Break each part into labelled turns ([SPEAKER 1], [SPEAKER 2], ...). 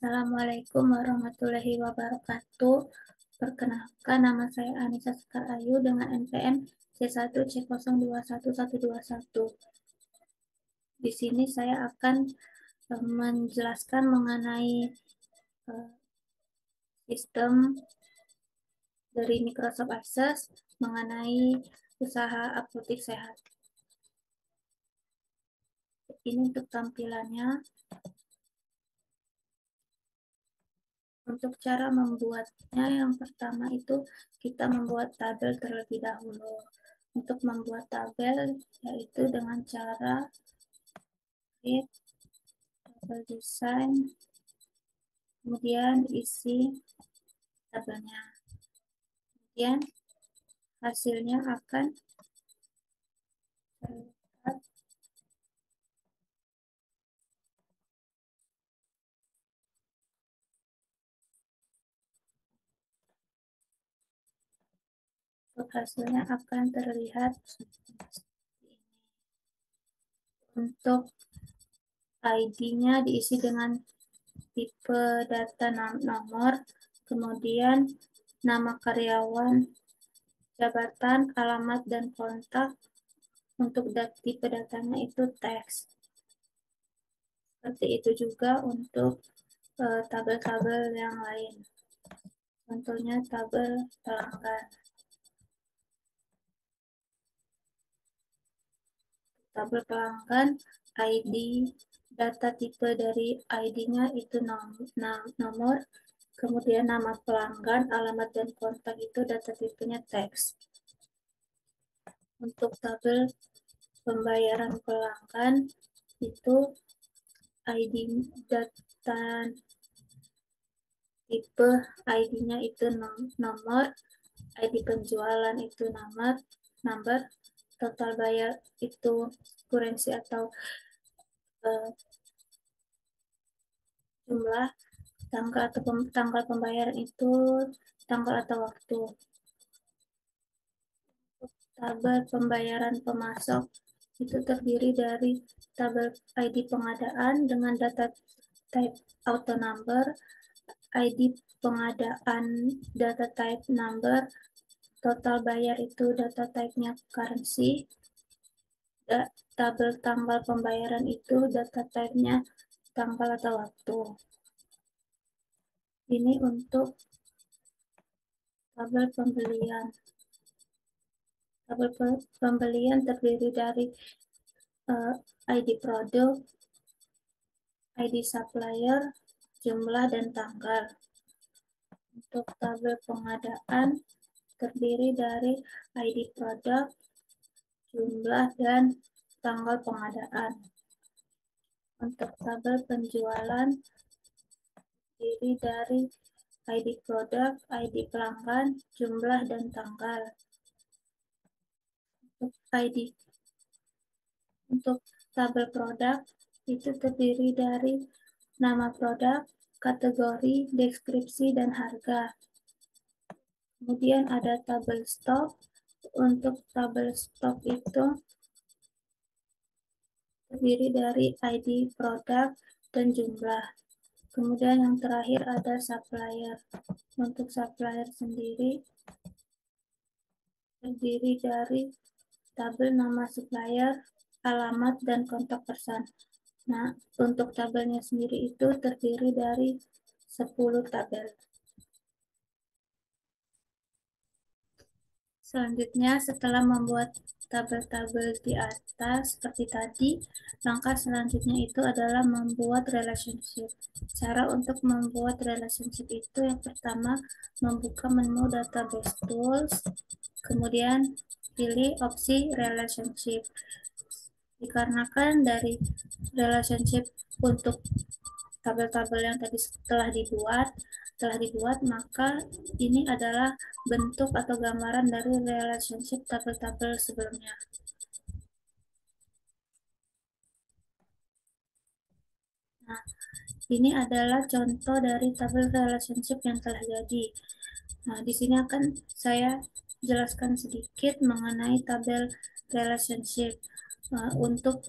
[SPEAKER 1] Assalamualaikum warahmatullahi wabarakatuh. Perkenalkan, nama saya Anissa Sekar Ayu dengan NPM C1C021121. Di sini saya akan menjelaskan mengenai eh, sistem dari Microsoft Access mengenai usaha apotik sehat. Ini untuk tampilannya. Untuk cara membuatnya, yang pertama itu kita membuat tabel terlebih dahulu. Untuk membuat tabel, yaitu dengan cara create tabel design, kemudian isi tabelnya. Kemudian hasilnya akan terlihat Untuk ID-nya diisi dengan tipe data nomor, kemudian nama karyawan, jabatan, alamat, dan kontak. Untuk tipe datanya itu teks. Seperti itu juga untuk tabel-tabel yang lain. Contohnya tabel pelanggan. Tabel pelanggan, ID, data tipe dari ID-nya itu nomor, kemudian nama pelanggan, alamat, dan kontak itu data tipenya teks. Untuk tabel pembayaran pelanggan itu ID data tipe ID-nya itu nomor, ID penjualan itu number, total bayar itu kurensi atau jumlah, tanggal pembayaran itu tanggal atau waktu. Tabel pembayaran pemasok itu terdiri dari tabel ID pengadaan dengan data type auto number, ID pengadaan data type number, total bayar itu data type-nya currency, tabel tanggal pembayaran itu data type-nya tanggal atau waktu. Ini untuk tabel pembelian. Tabel pembelian terdiri dari ID produk, ID supplier, jumlah, dan tanggal. Untuk tabel pengadaan terdiri dari ID produk, jumlah, dan tanggal pengadaan. Untuk tabel penjualan terdiri dari ID produk, ID pelanggan, jumlah, dan tanggal. Untuk tabel produk itu terdiri dari nama produk, kategori, deskripsi, dan harga. Kemudian ada tabel stok. Untuk tabel stok itu terdiri dari ID produk dan jumlah. Kemudian yang terakhir ada supplier. Untuk supplier sendiri terdiri dari tabel nama supplier, alamat, dan kontak person. Nah, untuk tabelnya sendiri itu terdiri dari 10 tabel. Selanjutnya, setelah membuat tabel-tabel di atas seperti tadi, langkah selanjutnya itu adalah membuat relationship. Cara untuk membuat relationship itu yang pertama, membuka menu database tools, kemudian pilih opsi relationship. Dikarenakan dari relationship untuk tabel-tabel yang tadi telah dibuat, maka ini adalah bentuk atau gambaran dari relationship tabel-tabel sebelumnya. Nah, ini adalah contoh dari tabel relationship yang telah jadi. Nah, di sini akan saya jelaskan sedikit mengenai tabel relationship. Untuk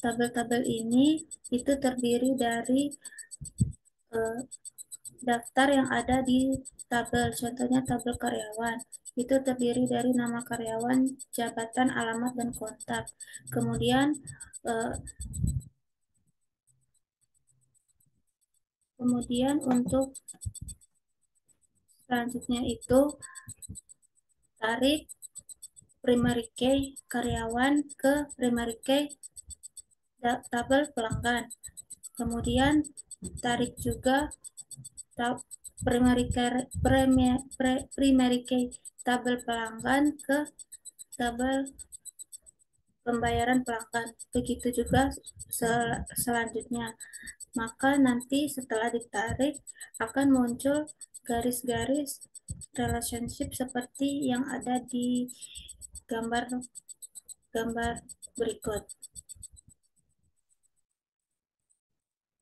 [SPEAKER 1] tabel-tabel ini itu terdiri dari daftar yang ada di tabel, contohnya tabel karyawan. Itu terdiri dari nama karyawan, jabatan, alamat, dan kontak. Kemudian untuk selanjutnya itu tarik primary key karyawan ke primary key tabel pelanggan. Kemudian tarik juga primary key tabel pelanggan ke tabel pembayaran pelanggan. Begitu juga selanjutnya. Maka nanti setelah ditarik akan muncul garis-garis relationship seperti yang ada di gambar gambar berikut.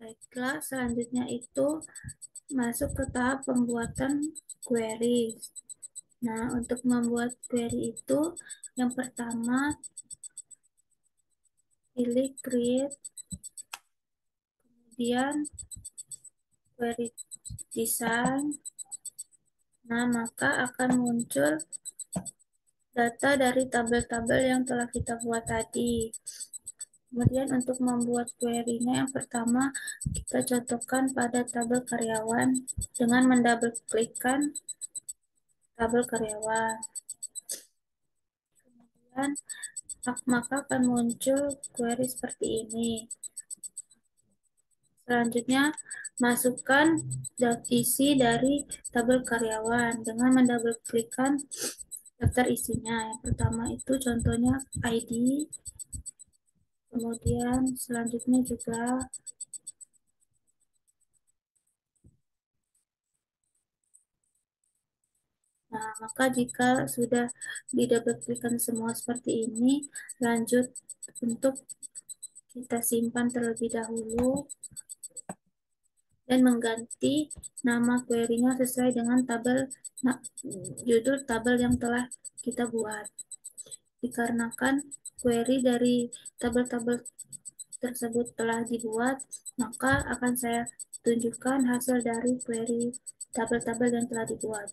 [SPEAKER 1] Baiklah, selanjutnya itu masuk ke tahap pembuatan query. Nah, untuk membuat query itu, yang pertama pilih create, kemudian query design. Nah, maka akan muncul data dari tabel-tabel yang telah kita buat tadi. Kemudian untuk membuat query-nya yang pertama kita contohkan pada tabel karyawan dengan mendouble klikkan tabel karyawan. Kemudian maka akan muncul query seperti ini. Selanjutnya masukkan isi dari tabel karyawan dengan mendouble klikkan daftar isinya. Yang pertama itu contohnya ID, kemudian selanjutnya juga nah, maka jika sudah didouble klikkan semua seperti ini, lanjut untuk kita simpan terlebih dahulu dan mengganti nama query-nya sesuai dengan judul tabel yang telah kita buat. Dikarenakan query dari tabel-tabel tersebut telah dibuat, maka akan saya tunjukkan hasil dari query tabel-tabel yang telah dibuat.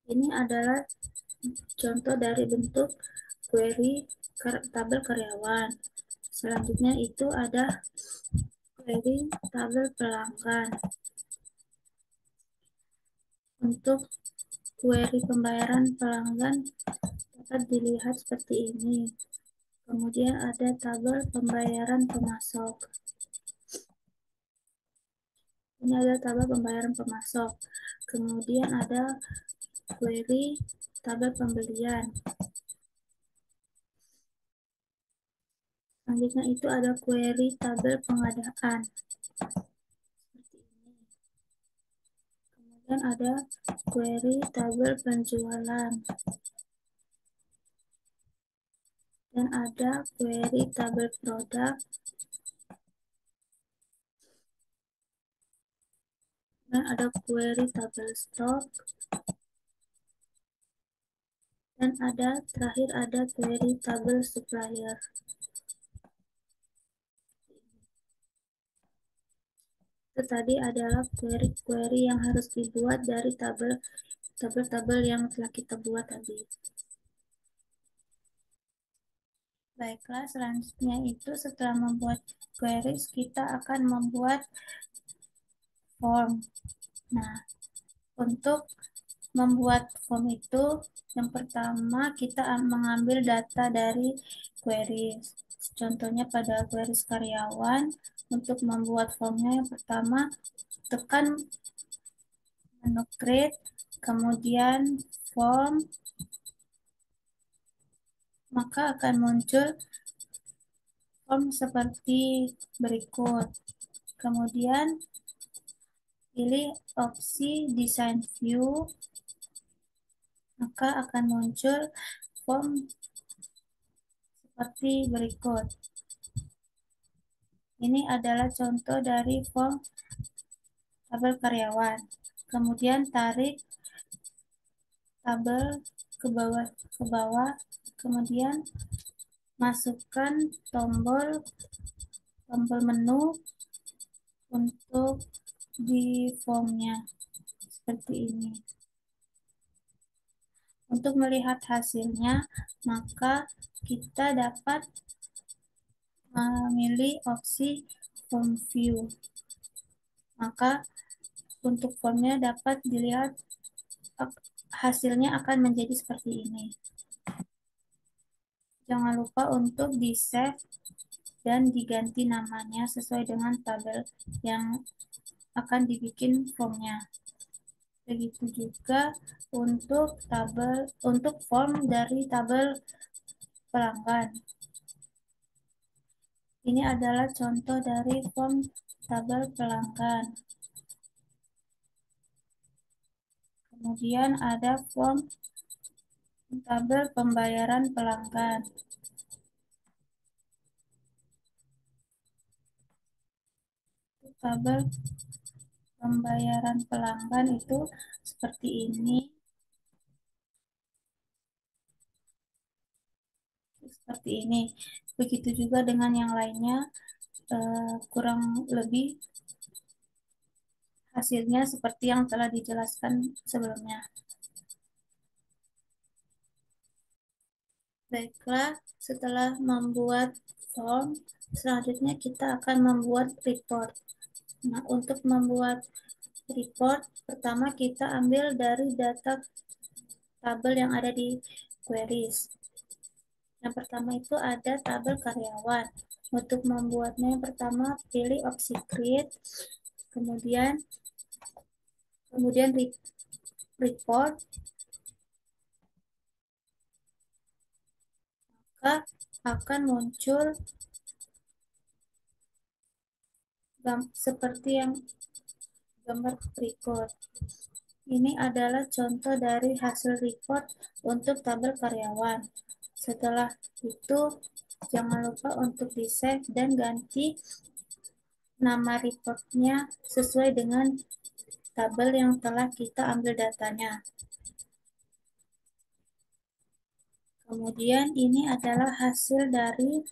[SPEAKER 1] Ini adalah contoh dari bentuk query tabel karyawan. Selanjutnya itu ada query tabel pelanggan. Untuk query pembayaran pelanggan dapat dilihat seperti ini. Kemudian ada tabel pembayaran pemasok. Ini ada tabel pembayaran pemasok. Kemudian ada query tabel pembelian. Selanjutnya itu ada query tabel pengadaan. Kemudian ada query tabel penjualan. Dan ada query tabel produk. Dan ada query tabel stok. Dan terakhir ada query tabel supplier. Itu tadi adalah query-query yang harus dibuat dari tabel-tabel yang telah kita buat tadi. Baiklah, selanjutnya itu setelah membuat queries, kita akan membuat form. Nah, untuk membuat form itu, yang pertama kita mengambil data dari queries. Contohnya pada queries karyawan, untuk membuat formnya yang pertama, tekan menu create, kemudian form, maka akan muncul form seperti berikut. Kemudian pilih opsi design view, maka akan muncul form seperti berikut. Ini adalah contoh dari form tabel karyawan. Kemudian tarik tabel ke bawah, kemudian masukkan tombol tombol menu untuk di formnya seperti ini. Untuk melihat hasilnya, maka kita dapat memilih opsi form view. Maka untuk formnya dapat dilihat hasilnya akan menjadi seperti ini. Jangan lupa untuk di-save dan diganti namanya sesuai dengan tabel yang akan dibikin formnya. Begitu juga untuk form dari tabel pelanggan. Ini adalah contoh dari form tabel pelanggan. Kemudian ada form tabel pembayaran pelanggan. Tabel pembayaran pelanggan itu seperti ini. Seperti ini. Begitu juga dengan yang lainnya, kurang lebih hasilnya seperti yang telah dijelaskan sebelumnya. Baiklah, setelah membuat form, selanjutnya kita akan membuat report. Nah, untuk membuat report, pertama kita ambil dari data tabel yang ada di queries. Yang pertama itu ada tabel karyawan. Untuk membuatnya, yang pertama pilih opsi create, kemudian report, maka akan muncul seperti yang gambar berikut. Ini adalah contoh dari hasil report untuk tabel karyawan. Setelah itu, jangan lupa untuk di-save dan ganti nama reportnya sesuai dengan tabel yang telah kita ambil datanya. Kemudian ini adalah hasil dari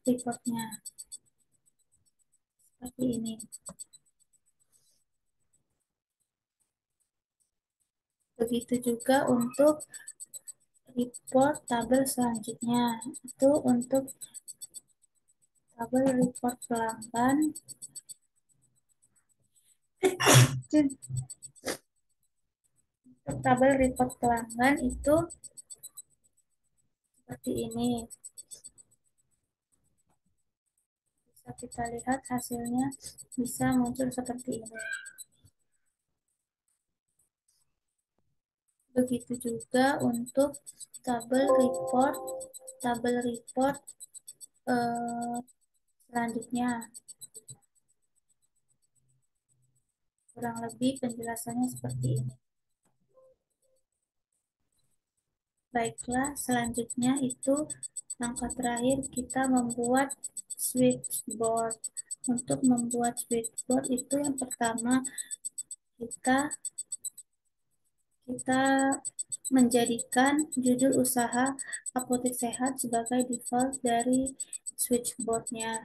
[SPEAKER 1] reportnya seperti ini. Begitu juga untuk report tabel selanjutnya, itu untuk tabel report pelanggan. Untuk tabel report pelanggan itu seperti ini. Bisa kita lihat hasilnya bisa muncul seperti ini. Begitu juga untuk tabel report selanjutnya. Kurang lebih penjelasannya seperti ini. Baiklah, selanjutnya itu langkah terakhir kita membuat switchboard. Untuk membuat switchboard itu yang pertama kita menjadikan judul usaha Apotek Sehat sebagai default dari switchboardnya.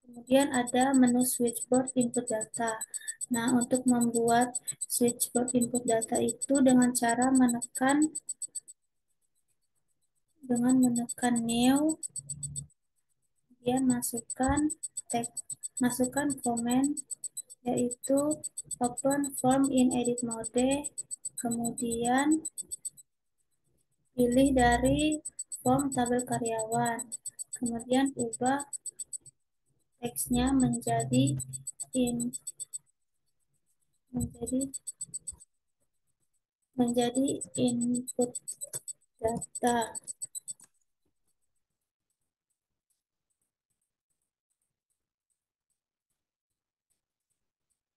[SPEAKER 1] Kemudian ada menu switchboard input data. Nah, untuk membuat switchboard input data itu dengan cara menekan new, kemudian masukkan komen, yaitu open form in edit mode, kemudian pilih dari form tabel karyawan, kemudian ubah teksnya menjadi input data.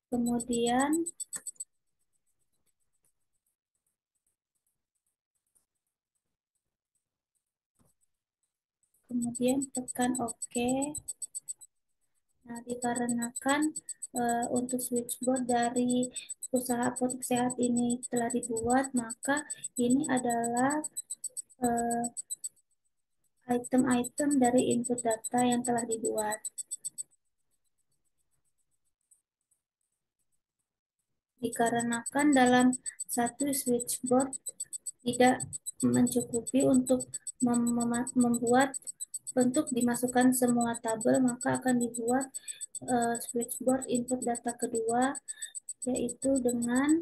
[SPEAKER 1] Kemudian kemudian tekan OK. Nah, dikarenakan untuk switchboard dari usaha apotek sehat ini telah dibuat, maka ini adalah eh, item-item dari input data yang telah dibuat. Dikarenakan dalam satu switchboard tidak mencukupi untuk membuat untuk dimasukkan semua tabel, maka akan dibuat switchboard input data kedua, yaitu dengan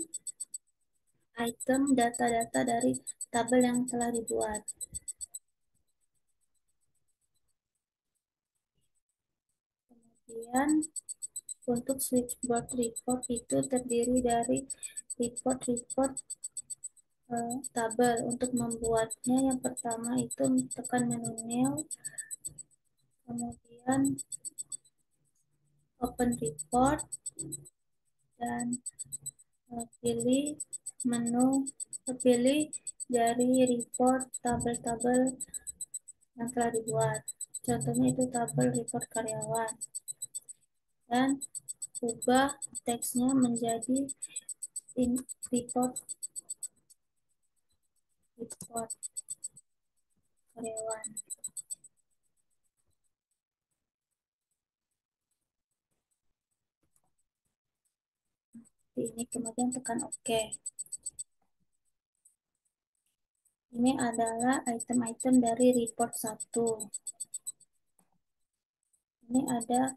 [SPEAKER 1] item data-data dari tabel yang telah dibuat. Kemudian untuk switchboard report itu terdiri dari report-report tabel. Untuk membuatnya yang pertama itu tekan menu new, kemudian open report, dan pilih menu, pilih dari report tabel-tabel yang telah dibuat. Contohnya itu tabel report karyawan. Dan ubah teksnya menjadi report karyawan. Ini kemudian tekan OK. Ini adalah item-item dari report 1. Ini ada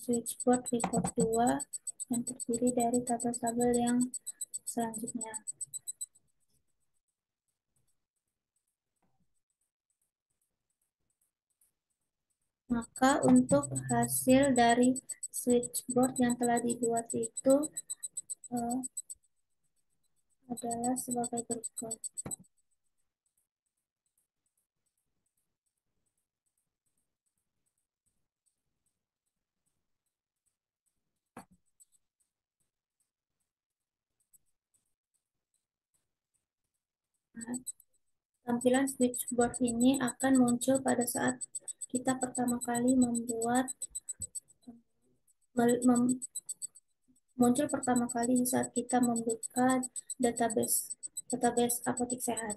[SPEAKER 1] switchboard report 2 yang terdiri dari tabel-tabel yang selanjutnya. Maka untuk hasil dari switchboard yang telah dibuat itu adalah sebagai berikut. Nah, tampilan switchboard ini akan muncul pada saat kita pertama kali membuat muncul pertama kali saat kita membuka database database apotek sehat.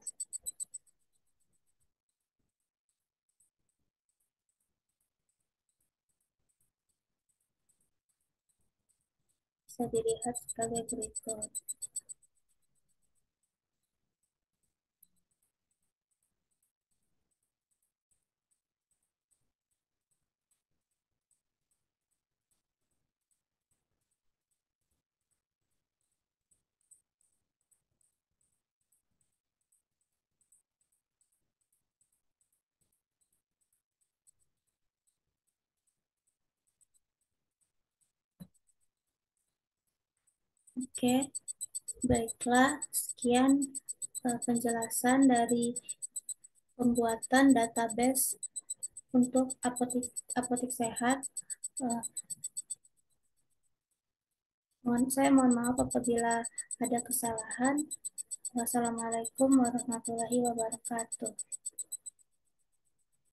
[SPEAKER 1] Bisa dilihat sebagai berikut. Oke, baiklah, sekian penjelasan dari pembuatan database untuk apotek apotek sehat. Uh, saya mohon maaf apabila ada kesalahan. Wassalamualaikum warahmatullahi wabarakatuh.